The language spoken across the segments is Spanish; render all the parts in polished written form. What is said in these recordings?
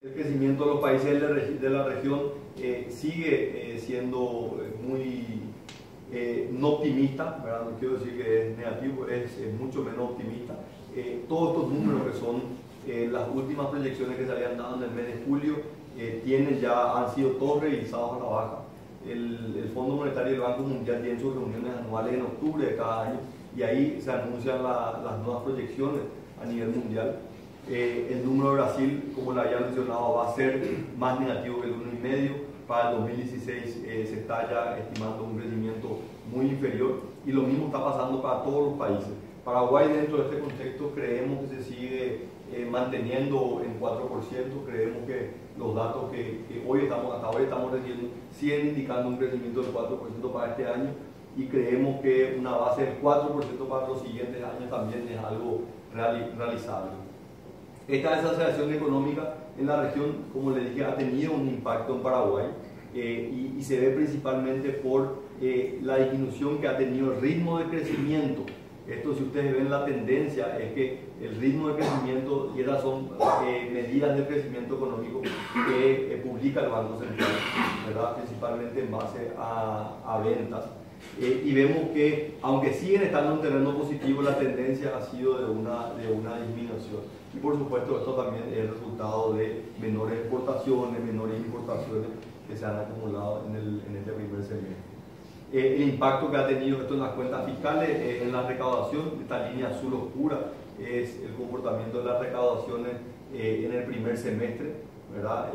El crecimiento de los países de la región sigue siendo muy no optimista, ¿verdad? No quiero decir que es negativo, es mucho menos optimista. Todos estos números que son las últimas proyecciones que se habían dado en el mes de julio han sido todos revisados a la baja. El Fondo Monetario y el Banco Mundial tienen sus reuniones anuales en octubre de cada año y ahí se anuncian las nuevas proyecciones a nivel mundial. El número de Brasil, como le había mencionado, va a ser más negativo que el 1,5. Para el 2016 se está ya estimando un crecimiento muy inferior y lo mismo está pasando para todos los países. Paraguay, dentro de este contexto, creemos que se sigue manteniendo en 4%. Creemos que los datos que hasta hoy estamos recibiendo siguen indicando un crecimiento del 4% para este año y creemos que una base del 4% para los siguientes años también es algo realizable. Esta desaceleración económica en la región, como les dije, ha tenido un impacto en Paraguay y se ve principalmente por la disminución que ha tenido el ritmo de crecimiento. Esto, si ustedes ven la tendencia, es que el ritmo de crecimiento, y esas son medidas de crecimiento económico que publica el Banco Central, ¿verdad? Principalmente en base a ventas. Y vemos que, aunque siguen estando en terreno positivo, la tendencia ha sido de una disminución. Y por supuesto, esto también es el resultado de menores exportaciones, menores importaciones que se han acumulado en este primer semestre. El impacto que ha tenido esto en las cuentas fiscales, en la recaudación, esta línea azul oscura es el comportamiento de las recaudaciones en el primer semestre, ¿verdad?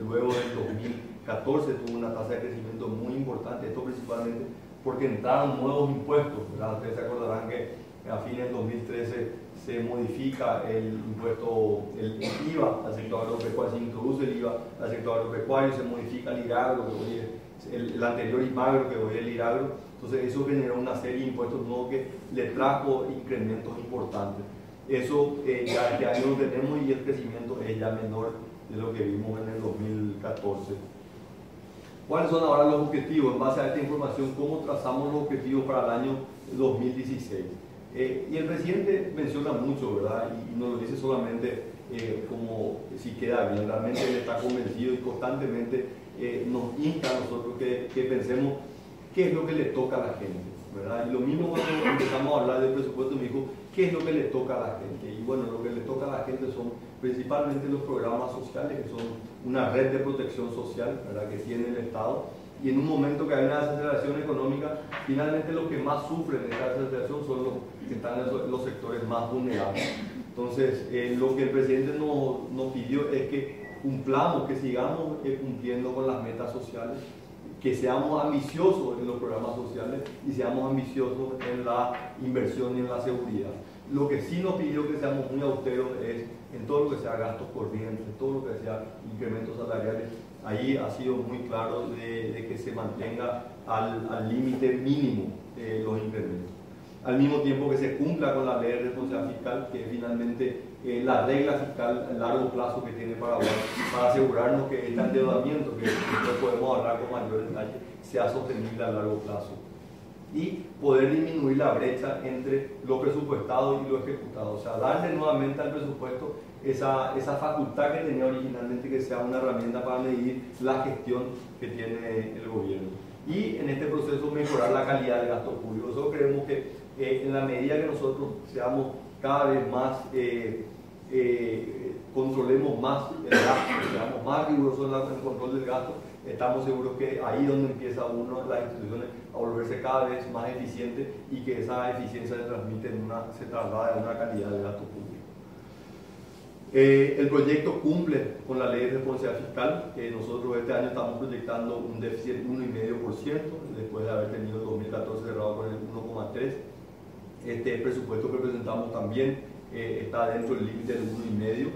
Luego del 2014 tuvo una tasa de crecimiento muy importante, esto principalmente porque entraron nuevos impuestos, ¿verdad? Ustedes se acordarán que a fines del 2013 se modifica el impuesto, el IVA al sector agropecuario, se introduce el IVA al sector agropecuario, se modifica el IRAGRO, que hoy es el anterior IMAGRO, que hoy es el IRAGRO. Entonces eso generó una serie de impuestos nuevos que le trajo incrementos importantes. Eso ya este año lo tenemos y el crecimiento es ya menor de lo que vimos en el 2014. ¿Cuáles son ahora los objetivos? En base a esta información, ¿cómo trazamos los objetivos para el año 2016? Y el presidente menciona mucho, ¿verdad? Y no lo dice solamente como si queda bien, realmente él está convencido y constantemente nos insta a nosotros que pensemos qué es lo que le toca a la gente, ¿verdad? Y lo mismo cuando empezamos a hablar del presupuesto, me dijo, ¿qué es lo que le toca a la gente? Y bueno, lo que le toca a la gente son principalmente los programas sociales, que son una red de protección social, ¿verdad?, que tiene el Estado. Y en un momento que hay una desaceleración económica, finalmente los que más sufren de esta desaceleración son los que están en los sectores más vulnerables. Entonces, lo que el presidente nos pidió es que cumplamos, que sigamos cumpliendo con las metas sociales, que seamos ambiciosos en los programas sociales y seamos ambiciosos en la inversión y en la seguridad. Lo que sí nos pidió que seamos muy austeros es en todo lo que sea gastos corrientes, en todo lo que sea incrementos salariales. Ahí ha sido muy claro de que se mantenga al límite mínimo los incrementos. Al mismo tiempo que se cumpla con la ley de responsabilidad fiscal, que es finalmente la regla fiscal a largo plazo que tiene Paraguay, para asegurarnos que este endeudamiento, que después podemos hablar con mayor detalle, sea sostenible a largo plazo. Y poder disminuir la brecha entre lo presupuestado y lo ejecutado. O sea, darle nuevamente al presupuesto esa facultad que tenía originalmente, que sea una herramienta para medir la gestión que tiene el gobierno. Y en este proceso mejorar la calidad del gasto público. Nosotros creemos que en la medida que nosotros seamos cada vez más, controlemos más el gasto, seamos más rigurosos en el control del gasto, estamos seguros que ahí es donde empieza las instituciones a volverse cada vez más eficientes y que esa eficiencia se traslada en una calidad de gasto público. El proyecto cumple con la ley de responsabilidad fiscal. Nosotros este año estamos proyectando un déficit del 1,5%, después de haber tenido el 2014 cerrado con el 1,3%. Este presupuesto que presentamos también está dentro del límite del 1,5%.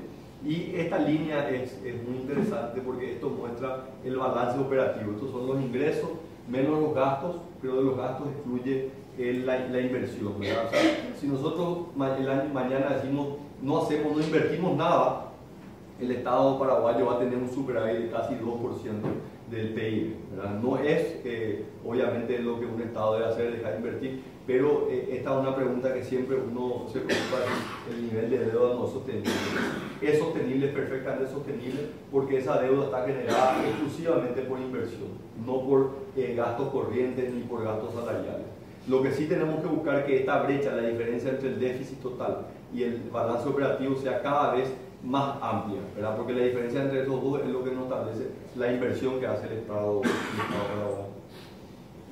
Y esta línea es muy interesante porque esto muestra el balance operativo. Estos son los ingresos menos los gastos, pero de los gastos excluye la inversión, ¿verdad? O sea, si nosotros mañana decimos no invertimos nada, el Estado paraguayo va a tener un superávit de casi 2% del PIB, ¿verdad? No es obviamente lo que un Estado debe hacer, dejar de invertir, pero esta es una pregunta que siempre uno se preocupa: el nivel de deuda no es sostenible. Es sostenible, es perfectamente sostenible, porque esa deuda está generada exclusivamente por inversión, no por gastos corrientes ni por gastos salariales. Lo que sí tenemos que buscar es que esta brecha, la diferencia entre el déficit total y el balance operativo, sea cada vez más amplia, ¿verdad? Porque la diferencia entre esos dos es lo que nos establece la inversión que hace el Estado paraguayo.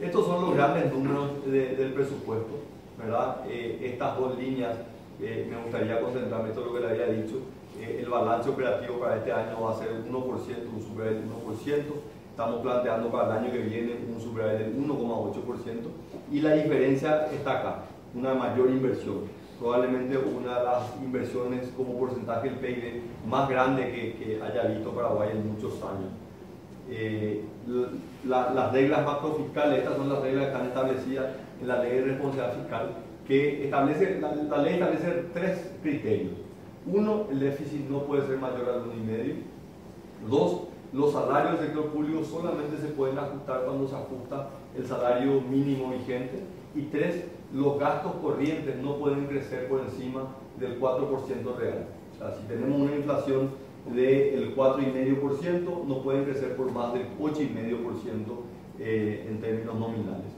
Estos son los grandes números del presupuesto, ¿verdad? Estas dos líneas, me gustaría concentrarme en todo lo que le había dicho. El balance operativo para este año va a ser 1%, un superávit del 1%. Estamos planteando para el año que viene un superávit del 1,8%. Y la diferencia está acá, una mayor inversión. Probablemente una de las inversiones como porcentaje del PIB más grande que haya visto Paraguay en muchos años. Las reglas macrofiscales, estas son las reglas que están establecidas en la ley de responsabilidad fiscal, que establece, la ley establece 3 criterios. 1, el déficit no puede ser mayor al 1,5. 2, los salarios del sector público solamente se pueden ajustar cuando se ajusta el salario mínimo vigente. Y 3, los gastos corrientes no pueden crecer por encima del 4% real. O sea, si tenemos una inflación del 4,5%, no pueden crecer por más del 8,5% en términos nominales.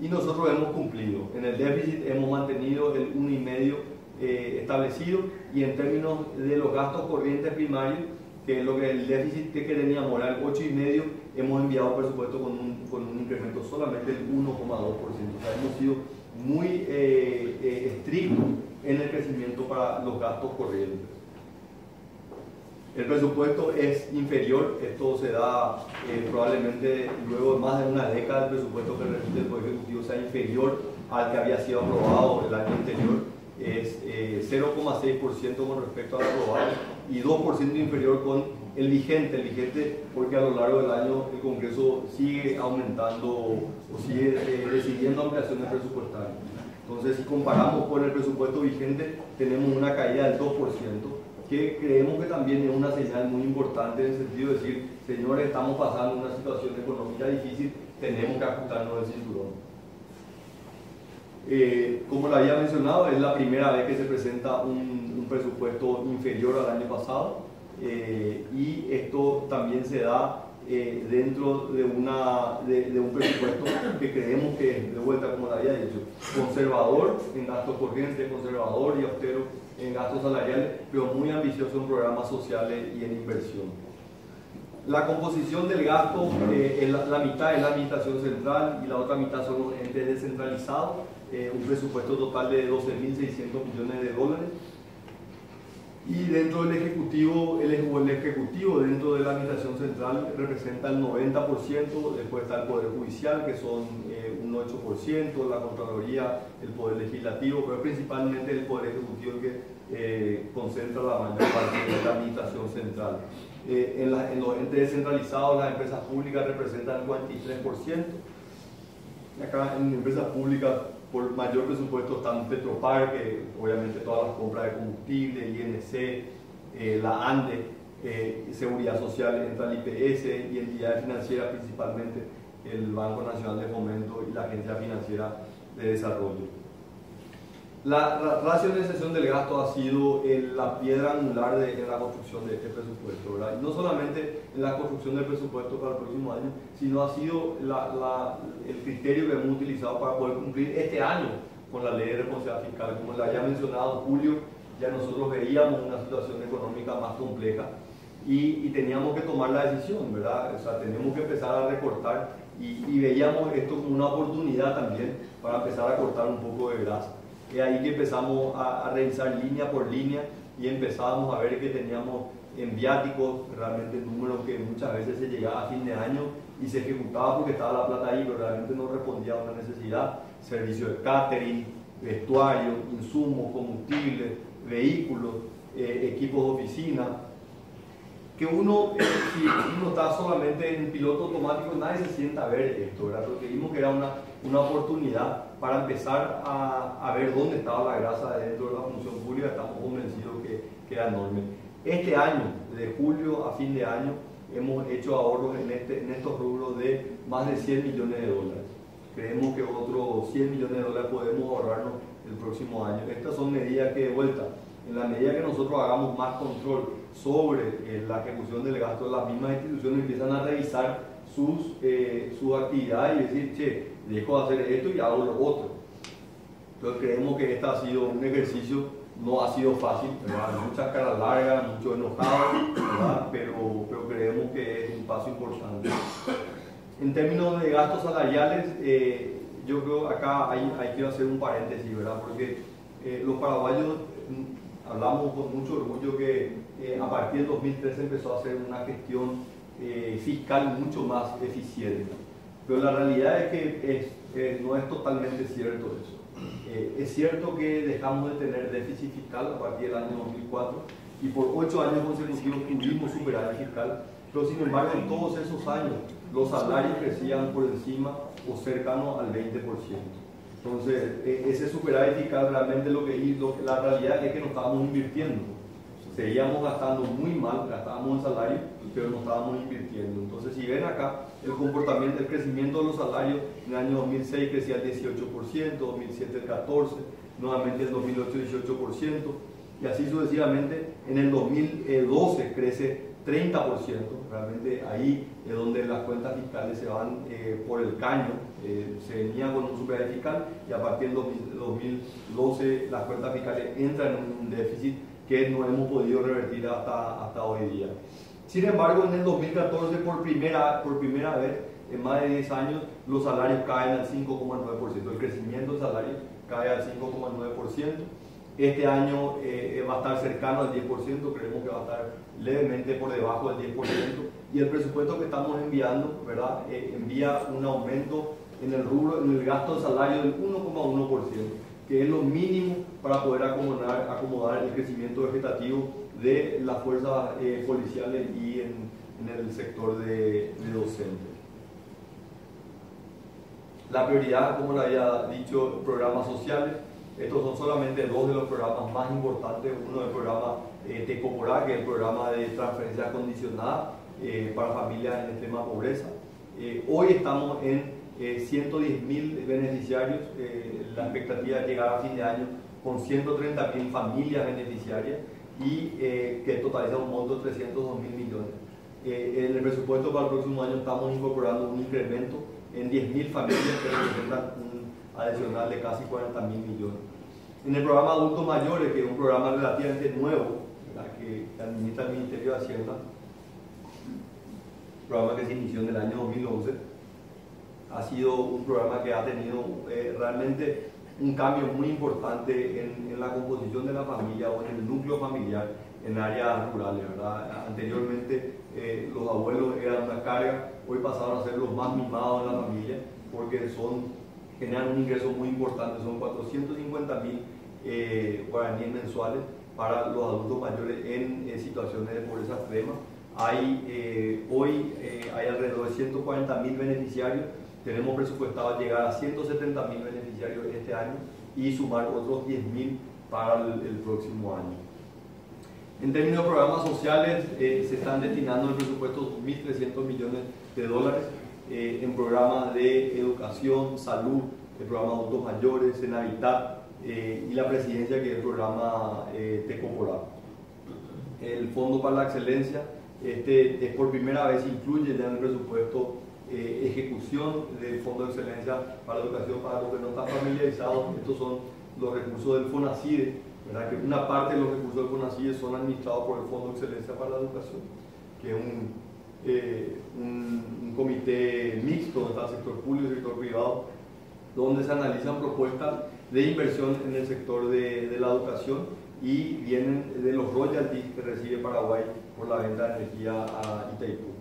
Y nosotros hemos cumplido. En el déficit hemos mantenido el 1,5 establecido, y en términos de los gastos corrientes primarios, que es lo que el déficit que teníamos era el 8,5, hemos enviado un presupuesto con un incremento solamente del 1,2%. O sea, hemos sido muy estrictos en el crecimiento para los gastos corrientes. El presupuesto es inferior, esto se da probablemente luego de más de una década. El presupuesto que remite el Poder Ejecutivo sea inferior al que había sido aprobado el año anterior. Es 0,6% con respecto al aprobado y 2% inferior con el vigente, porque a lo largo del año el Congreso sigue aumentando o sigue decidiendo ampliaciones presupuestarias. Entonces, si comparamos con el presupuesto vigente, tenemos una caída del 2%, que creemos que también es una señal muy importante, en el sentido de decir: señores, estamos pasando una situación económica difícil, tenemos que ajustarnos el cinturón. Como lo había mencionado, es la primera vez que se presenta un presupuesto inferior al año pasado, y esto también se da dentro de un presupuesto que creemos que, de vuelta, como lo había dicho, conservador en gastos corrientes, conservador y austero en gastos salariales, pero muy ambicioso en programas sociales y en inversión. La composición del gasto, la mitad es la administración central y la otra mitad son los entes descentralizados. Un presupuesto total de 12.600 millones de dólares. Y dentro del Ejecutivo, el Ejecutivo dentro de la Administración Central representa el 90%, después está el Poder Judicial, que son un 8%, la Contraloría, el Poder Legislativo, pero principalmente el Poder Ejecutivo que concentra la mayor parte de la Administración Central. En los entes descentralizados, las empresas públicas representan el 43%. Acá en empresas públicas, por mayor presupuesto, están Petropar, que obviamente todas las compras de combustible, INC, la ANDE, Seguridad Social, entra el IPS, y entidades financieras, principalmente el Banco Nacional de Fomento y la Agencia Financiera de Desarrollo. La racionalización del gasto ha sido la piedra angular en la construcción de este presupuesto, ¿verdad? Y no solamente en la construcción del presupuesto para el próximo año, sino ha sido el criterio que hemos utilizado para poder cumplir este año con la ley de responsabilidad fiscal. Como le había mencionado, en julio ya nosotros veíamos una situación económica más compleja y teníamos que tomar la decisión, ¿verdad? O sea, teníamos que empezar a recortar y veíamos esto como una oportunidad también para empezar a cortar un poco de grasa. Es ahí que empezamos a revisar línea por línea y empezábamos a ver que teníamos en viáticos realmente números que muchas veces se llegaba a fin de año y se ejecutaba porque estaba la plata ahí, pero realmente no respondía a una necesidad. Servicio de catering, vestuario, insumos, combustible, vehículos, equipos de oficina. Que si uno está solamente en piloto automático, nadie se sienta a ver esto, ¿verdad? Porque vimos que era una oportunidad para empezar a ver dónde estaba la grasa dentro de la función pública. Estamos convencidos que era enorme. Este año, de julio a fin de año, hemos hecho ahorros en estos rubros de más de 100 millones de dólares. Creemos que otros 100 millones de dólares podemos ahorrarnos el próximo año. Estas son medidas que, de vuelta, en la medida que nosotros hagamos más control sobre la ejecución del gasto, las mismas instituciones empiezan a revisar sus actividades y decir, che, dejo de hacer esto y hago lo otro. Entonces creemos que este ha sido un ejercicio, no ha sido fácil, ¿verdad? Muchas caras largas, mucho enojados, pero creemos que es un paso importante. En términos de gastos salariales, yo creo acá hay que hacer un paréntesis, ¿verdad? Porque los paraguayos hablamos con mucho orgullo que a partir del 2013 empezó a hacer una gestión fiscal mucho más eficiente. Pero la realidad es que no es totalmente cierto eso. Es cierto que dejamos de tener déficit fiscal a partir del año 2004 y por 8 años consecutivos tuvimos superávit fiscal, pero sin embargo en todos esos años los salarios crecían por encima o cercano al 20%. Entonces, ese superávit fiscal realmente la realidad es que no estábamos invirtiendo. Seguíamos gastando muy mal, gastábamos el salario, pero no estábamos invirtiendo. Entonces, si ven acá, el comportamiento, el crecimiento de los salarios, en el año 2006 crecía el 18%, 2007 el 14%, nuevamente en 2008 18%, y así sucesivamente. En el 2012 crece 30%, realmente ahí es donde las cuentas fiscales se van por el caño, se venía con un superávit fiscal y a partir del 2012 las cuentas fiscales entran en un déficit que no hemos podido revertir hasta hoy día. Sin embargo, en el 2014 por primera vez en más de 10 años los salarios caen al 5,9%, el crecimiento del salario cae al 5,9%. Este año va a estar cercano al 10%, creemos que va a estar levemente por debajo del 10%, y el presupuesto que estamos enviando, ¿verdad? Envía un aumento en el rubro, en el gasto de salario del 1,1%, que es lo mínimo para poder acomodar el crecimiento vegetativo de las fuerzas policiales y en el sector de docentes. La prioridad, como le había dicho, programas sociales. Estos son solamente dos de los programas más importantes. Uno es el programa Tecoporá, que es el programa de transferencia condicionada para familias en extrema pobreza. Hoy estamos en 110.000 beneficiarios, la expectativa es llegar a fin de año con 130.000 familias beneficiarias y que totaliza un monto de 302.000 millones. En el presupuesto para el próximo año estamos incorporando un incremento en 10.000 familias que representan un adicional de casi 40.000 millones. En el programa Adultos Mayores, que es un programa relativamente nuevo, que administra el Ministerio de Hacienda, un programa que se inició en el año 2011, ha sido un programa que ha tenido realmente un cambio muy importante en la composición de la familia o en el núcleo familiar en áreas rurales, ¿verdad? Anteriormente los abuelos eran una carga, hoy pasaron a ser los más mimados de la familia porque generan un ingreso muy importante, son 450.000 guaraníes mensuales para los adultos mayores en situaciones de pobreza extrema. Hoy hay alrededor de 140.000 beneficiarios, tenemos presupuestado llegar a 170.000 beneficiarios este año y sumar otros 10.000 para el próximo año. En términos de programas sociales, se están destinando el presupuesto 1.300 millones de dólares en programas de educación, salud, el programa de adultos mayores, Senavitat y la presidencia, que es el programa Tecoporá. El Fondo para la Excelencia, es por primera vez incluye ya en el presupuesto ejecución del Fondo de Excelencia para la Educación. Para los que no están familiarizados, estos son los recursos del FONACIDE, ¿verdad? Que una parte de los recursos del FONACIDE son administrados por el Fondo de Excelencia para la Educación, que es un comité mixto donde está el sector público y el sector privado, donde se analizan propuestas de inversión en el sector de la educación y vienen de los royalties que recibe Paraguay por la venta de energía a Itaipú.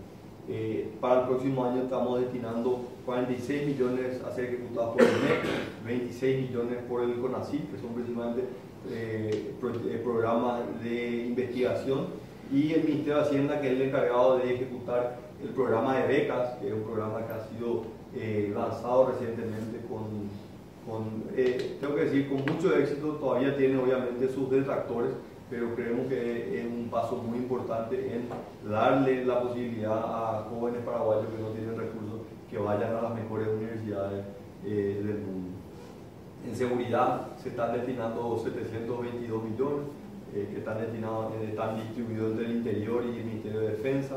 Para el próximo año estamos destinando 46 millones a ser ejecutados por el MEC, 26 millones por el CONACYT, que son principalmente programas de investigación, y el Ministerio de Hacienda, que es el encargado de ejecutar el programa de becas, que es un programa que ha sido lanzado recientemente tengo que decir, con mucho éxito. Todavía tiene obviamente sus detractores, pero creemos que es un paso muy importante en darle la posibilidad a jóvenes paraguayos que no tienen recursos que vayan a las mejores universidades del mundo. En seguridad se están destinando 722 millones, que están distribuidos entre el Interior y el Ministerio de Defensa.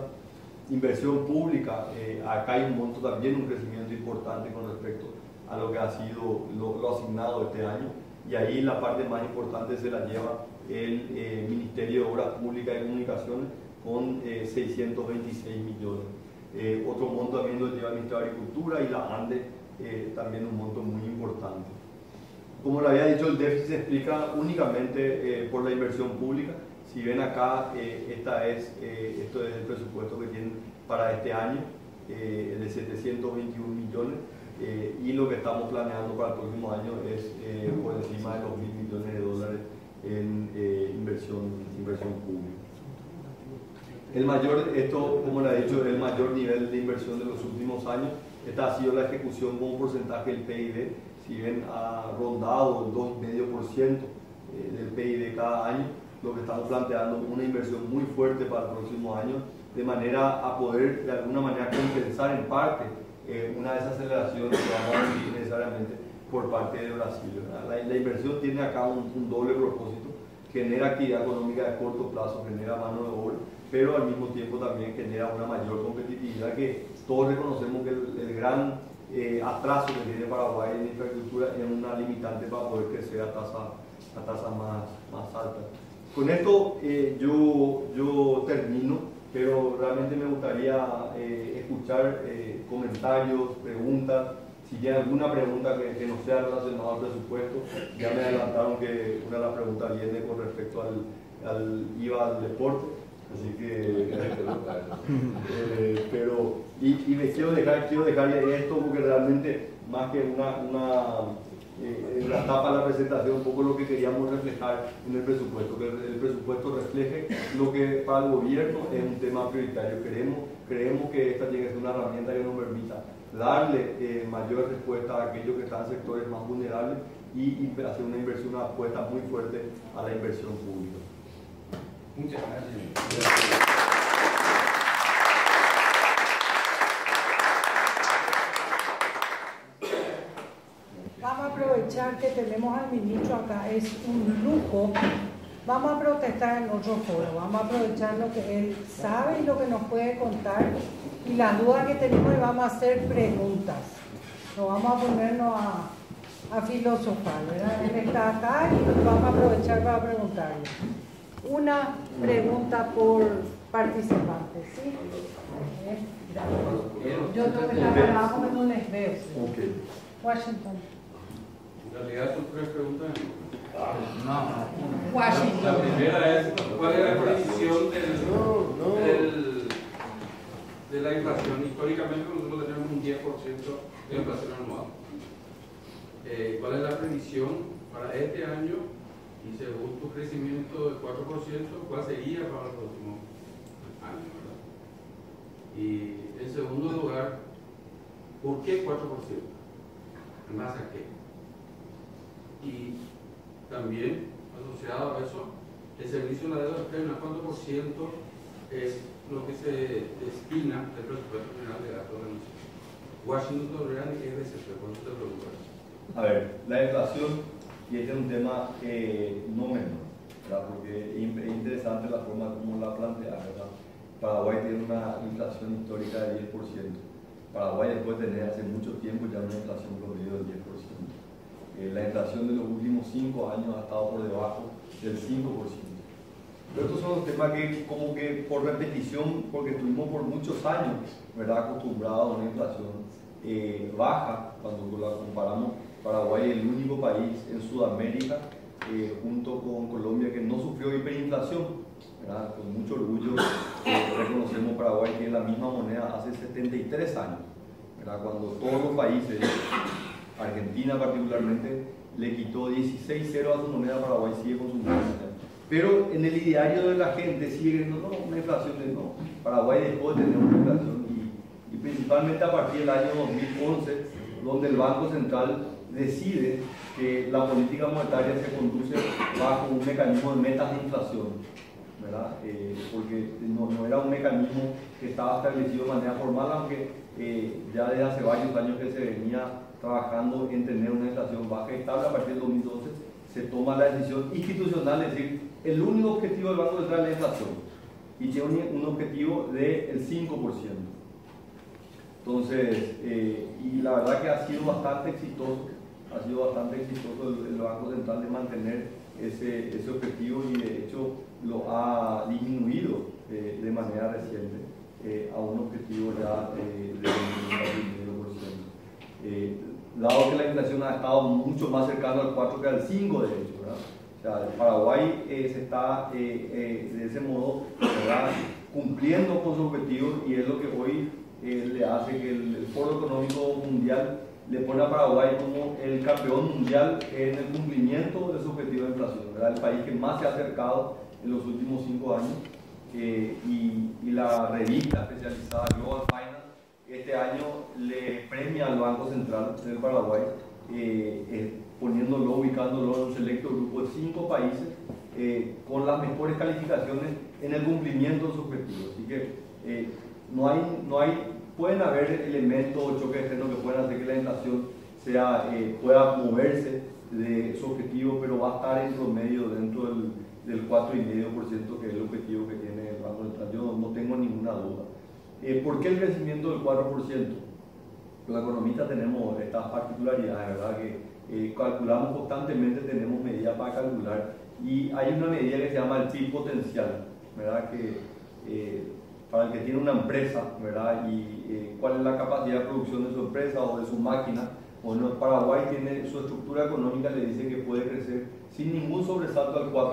Inversión pública, acá hay un monto también, un crecimiento importante con respecto a lo que ha sido lo asignado este año, y ahí la parte más importante se la lleva el Ministerio de Obras Públicas y Comunicaciones con 626 millones. Otro monto también lo lleva el Ministerio de Agricultura y la ANDE, también un monto muy importante. Como le había dicho, el déficit se explica únicamente por la inversión pública. Si ven acá, esto es el presupuesto que tienen para este año, de 721 millones, y lo que estamos planeando para el próximo año es por encima de los 1.000 millones de dólares en inversión pública. Como le he dicho, el mayor nivel de inversión de los últimos años. Esta ha sido la ejecución como porcentaje del PIB. Si ven, ha rondado el 2,5% del PIB cada año. Lo que estamos planteando es una inversión muy fuerte para el próximo año, de manera a poder de alguna manera compensar en parte una desaceleración que vamos a vivir necesariamente por parte de Brasil. La inversión tiene acá un doble propósito: genera actividad económica de corto plazo, genera mano de obra, pero al mismo tiempo también genera una mayor competitividad, que todos reconocemos que el gran atraso que tiene Paraguay en infraestructura es una limitante para poder crecer a tasas más altas. Con esto yo termino, pero realmente me gustaría escuchar comentarios, preguntas. Si tienen alguna pregunta que no sea relacionada al presupuesto, ya me adelantaron que una de las preguntas viene con respecto al IVA del deporte, así que me quiero dejarle esto, porque realmente, más que en la etapa de la presentación, un poco lo que queríamos reflejar en el presupuesto, que el presupuesto refleje lo que para el gobierno es un tema prioritario. Creemos que esta tiene que ser una herramienta que nos permita darle mayor respuesta a aquellos que están en sectores más vulnerables y hacer una apuesta muy fuerte a la inversión pública. Muchas gracias. Vamos a aprovechar que tenemos al ministro acá, es un lujo. Vamos a protestar en otro foro, vamos a aprovechar lo que él sabe y lo que nos puede contar y las dudas que tenemos, y vamos a hacer preguntas. No vamos a ponernos a filosofar, ¿verdad? Él está acá y vamos a aprovechar para preguntarle. Una pregunta por participante, ¿sí? Yo tengo que estar parado porque no les veo. Okay. Washington. En realidad son tres preguntas. No. Washington. La primera es, ¿cuál es la predicción de la inflación? Históricamente nosotros tenemos un 10% de inflación anual. ¿Cuál es la previsión para este año? Y según tu crecimiento de 4%, ¿cuál sería para el próximo año? ¿Verdad? Y en segundo lugar, ¿por qué 4%? ¿En base a qué? Y también, asociado a eso, el servicio de la deuda externa, ¿cuánto por ciento es lo que se destina del presupuesto general de gasto de la nación? Washington todavía ni es de ese, por eso te pregunto. A ver, la inflación, y este es un tema no menor, ¿verdad? Porque es interesante la forma como la plantea, ¿verdad? Paraguay tiene una inflación histórica de 10%. Paraguay después de tener hace mucho tiempo ya una inflación promedio del 10%. La inflación de los últimos 5 años ha estado por debajo del 5%. Pero estos son los temas que, como que por repetición, porque estuvimos por muchos años, ¿verdad?, acostumbrados a una inflación baja. Cuando la comparamos, Paraguay es el único país en Sudamérica, junto con Colombia, que no sufrió hiperinflación, ¿verdad? Con mucho orgullo reconocemos Paraguay tiene la misma moneda hace 73 años, ¿verdad? Cuando todos los países, Argentina particularmente, le quitó 16-0 a su moneda, Paraguay sigue con su moneda. Pero en el ideario de la gente sigue no, una inflación de no. Paraguay dejó de tener una inflación y principalmente a partir del año 2011, donde el Banco Central decide que la política monetaria se conduce bajo un mecanismo de metas de inflación, ¿verdad? Porque no era un mecanismo que estaba establecido de manera formal, aunque ya desde hace varios años que se venía trabajando en tener una inflación baja y estable. A partir del 2012 se toma la decisión institucional, es decir, el único objetivo del Banco Central es la inflación y tiene un objetivo del 5%. Entonces, y la verdad que ha sido bastante exitoso el Banco Central de mantener ese objetivo, y de hecho lo ha disminuido de manera reciente a un objetivo ya del 1,5%. Dado que la inflación ha estado mucho más cercano al 4 que al 5, de hecho, ¿verdad? O sea, Paraguay se está de ese modo, ¿verdad?, cumpliendo con su objetivo, y es lo que hoy le hace que el Foro Económico Mundial le pone a Paraguay como el campeón mundial en el cumplimiento de su objetivo de inflación, ¿verdad? El país que más se ha acercado en los últimos 5 años, y la revista especializada Global Finance este año le premia al Banco Central del Paraguay, ubicándolo en un selecto grupo de 5 países con las mejores calificaciones en el cumplimiento de su objetivo. Así que pueden haber elementos o choques externos que puedan hacer que la inflación pueda moverse de su objetivo, pero va a estar en promedio dentro del 4,5%, que es el objetivo que tiene el Banco Central. Yo no tengo ninguna duda. ¿Por qué el crecimiento del 4%? Los economistas tenemos estas particularidades, ¿verdad? Que calculamos constantemente, tenemos medidas para calcular, y hay una medida que se llama el PIB potencial, ¿verdad? Que para el que tiene una empresa, ¿verdad? Y cuál es la capacidad de producción de su empresa o de su máquina. Bueno, Paraguay tiene su estructura económica, le dice que puede crecer sin ningún sobresalto al 4%.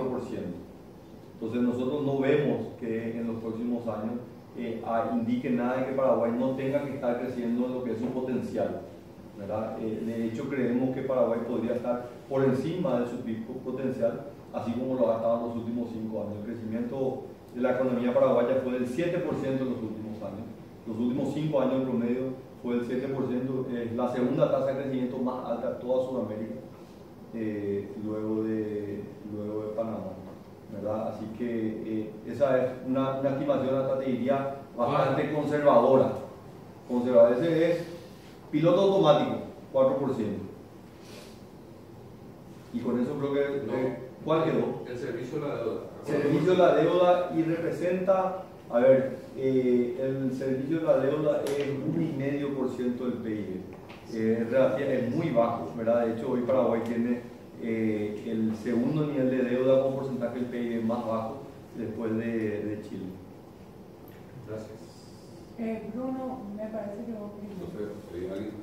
Entonces nosotros no vemos que en los próximos años indique nada de que Paraguay no tenga que estar creciendo en lo que es su potencial, ¿verdad? De hecho, creemos que Paraguay podría estar por encima de su PIB potencial, así como lo ha estado en los últimos 5 años. El crecimiento de la economía paraguaya fue del 7% en los últimos años. Los últimos 5 años en promedio fue del 7%, la segunda tasa de crecimiento más alta de toda Sudamérica, luego de Panamá, ¿verdad? Así que esa es una estimación, hasta te diría, bastante conservadora. Ese es piloto automático, 4%. Y con eso creo que... ¿Cuál quedó? El servicio de la deuda. Servicio de la deuda, y representa, el servicio de la deuda es 1,5% del PIB. Es muy bajo, ¿verdad? De hecho, hoy Paraguay tiene el segundo nivel de deuda con porcentaje del PIB más bajo después de Chile. Gracias. Bruno, me parece que vos primero. No sé, alguien